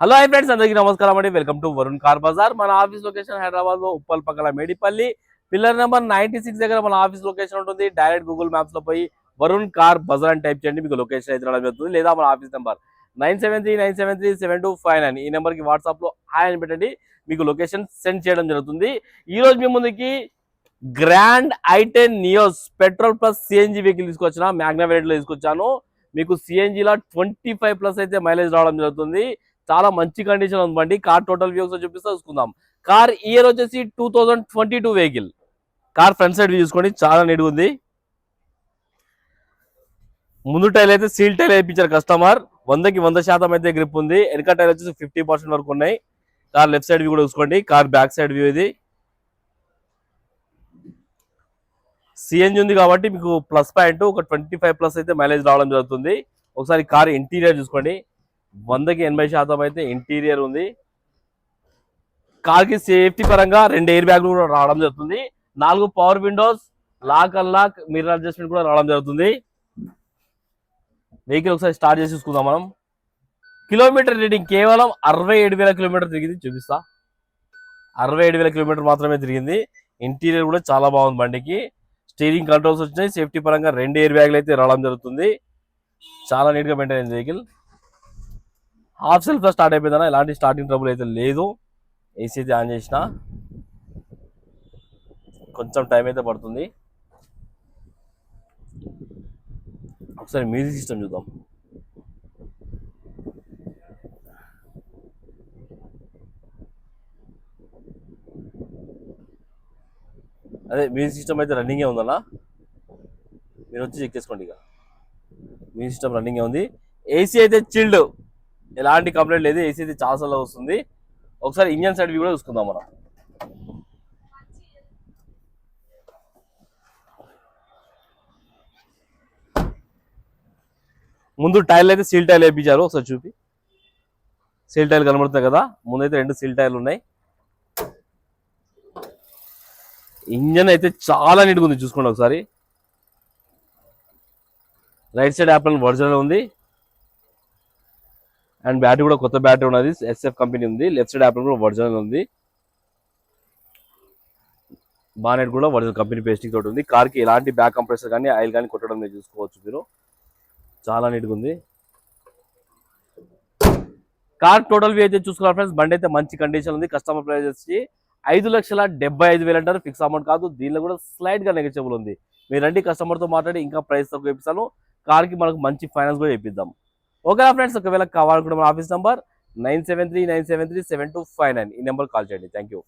Hello hi friends, అందరికీ నమస్కారం అండి. Welcome to Varun car Bazaar. మన ఆఫీస్ లొకేషన్ హైదరాబాద్ లో ఉప్పల్ పక్కల మేడిపల్లి పిల్లర్ నెంబర్ 96 దగ్గర మన ఆఫీస్ లొకేషన్ ఉంటుంది. డైరెక్ట్ గూగుల్ మ్యాప్స్ లో పోయి వరుణ్ కార్ బజార్ అని టైప్ చేయండి, మీకు లొకేషన్ అయితే రావడం జరుగుతుంది. లేదా మన ఆఫీస్ నెంబర్ 9739737259 ఈ నెంబర్ కి వాట్సాప్ లో హాయ్ అని పెట్టండి, మీకు లొకేషన్ సెండ్ చేయడం జరుగుతుంది. ఈ రోజు మీ ముందుకి grand i10 Nios petrol plus CNG vehicle తీసుకొచ్చిన, మ్యాగ్నా వేరియంట్ లో తీసుకొచ్చాను. మీకు సిఎన్జి లో 25+ అయితే మైలేజ్ రావడం జరుగుతుంది. చాలా మంచి కండిషన్ ఉందండి. కార్ టోటల్ వ్యూ ఒకసారి చూసుకుందాం. కార్ ఇయర్ వచ్చేసి 2022 vehicle. Car front side view చూసుకోండి, చాలా నీట్గా ఉంది. ముందు టైల్ అయితే సీల్ టైల్ వేయించారు కస్టమర్. 100కి 100% అయితే గ్రిప్ ఉంది. వెనక టైల్ వచ్చేసి 50% వరకు ఉన్నాయి. కార్ లెఫ్ట్ సైడ్ వ్యూ కూడా చూసుకోండి. కార్ బ్యాక్ సైడ్ వ్యూ ఇది. సిఎన్జి ఉంది కాబట్టి మీకు ప్లస్ పాయింట్ ఒక 25+ అయితే మైలేజ్ రావడం జరుగుతుంది. ఒకసారి కార్ ఇంటీరియర్ చూసుకోండి. 100కి 80% అయితే ఇంటీరియర్ ఉంది. కార్ కి సేఫ్టీ పరంగా 2 ఎయిర్ బ్యాగ్లు కూడా రావడం జరుగుతుంది. 4 power windows, lock unlock, mirror adjustment కూడా రావడం జరుగుతుంది. వెహికల్ ఒకసారి స్టార్ట్ చేసి చూసుకుందాం మనం. కిలోమీటర్ రీడింగ్ కేవలం 67,000 కిలోమీటర్ తిరిగింది. చూపిస్తా, 67,000 కిలోమీటర్ మాత్రమే తిరిగింది. ఇంటీరియర్ కూడా చాలా బాగుంది. బండికి స్టీరింగ్ కంట్రోల్స్ వచ్చినాయి. సేఫ్టీ పరంగా 2 ఎయిర్ బ్యాగ్లు అయితే రావడం జరుగుతుంది. చాలా నీట్ గా మెయింటైన్ అయింది వెహికల్. హాఫ్ సెల్ఫ్ స్టార్ట్ అయిపోయిందన్న, ఎలాంటి స్టార్టింగ్ ట్రబుల్ అయితే లేదు. ఏసీ అయితే ఆన్ చేసిన, కొంచెం టైం అయితే పడుతుంది. ఒకసారి మ్యూజిక్ సిస్టమ్ చూద్దాం. అదే మ్యూజిక్ సిస్టమ్ అయితే రన్నింగే ఉందన్న, మీరు వచ్చి చెక్ చేసుకోండి. ఇక మ్యూజిక్ సిస్టమ్ రన్నింగే ఉంది. ఏసీ అయితే చిల్డ్, ఎలాంటి కంప్లైంట్ లేదు. ఏసీ అయితే చాలా సార్లు వస్తుంది. ఒకసారి ఇంజన్ సైడ్ వ్యూ కూడా చూసుకుందాం మనం. ముందు టైర్లు అయితే సీల్ టైర్లు వేయించారు. ఒకసారి చూపి, సీల్ టైర్లు కనబడుతున్నాయి కదా. ముందైతే 2 సీల్ టైర్లు ఉన్నాయి. ఇంజన్ అయితే చాలా నీట్గా ఉంది, చూసుకోండి ఒకసారి. రైట్ సైడ్ యాప్రన్ ఒరిజినల్ ఉంది. అండ్ బ్యాటరీ కూడా కొత్త బ్యాటరీ ఉన్నది, ఎస్ఎఫ్ కంపెనీ ఉంది. లెఫ్ట్ సైడ్ యాప్రన్ కూడా ఒరిజినల్ ఉంది. బానెట్ కూడా ఒరిజినల్ కంపెనీ పేస్టింగ్ తోటి ఉంది. కార్ కి ఎలాంటి బ్యాక్ కంప్రెసర్ కానీ ఆయిల్ కానీ కొట్టడం మీరు చూసుకోవచ్చు. మీరు చాలా నీట్గా ఉంది. కార్ టోటల్ వ్యూ అయితే చూసుకున్నారు ఫ్రెండ్స్. బండి అయితే మంచి కండిషన్ ఉంది. కస్టమర్ ప్రైస్ వచ్చి 5,75,000 అంటారు. ఫిక్స్ అమౌంట్ కాదు. దీనిలో కూడా స్లైడ్ గా నెగోషియబుల్ ఉంది. మీరు రండి, కస్టమర్ తో మాట్లాడి ఇంకా ప్రైస్ తక్కువ ఇప్పిస్తాను. కార్ కి మనకు మంచి ఫైనాన్స్ కూడా ఇప్పిద్దాం. ఓకేనా ఫ్రెండ్స్, ఒకవేళ కావాలనుకుంటే మన ఆఫీస్ నంబర్ 9739737259 ఈ నెంబర్ కాల్ చేయండి. Thank you.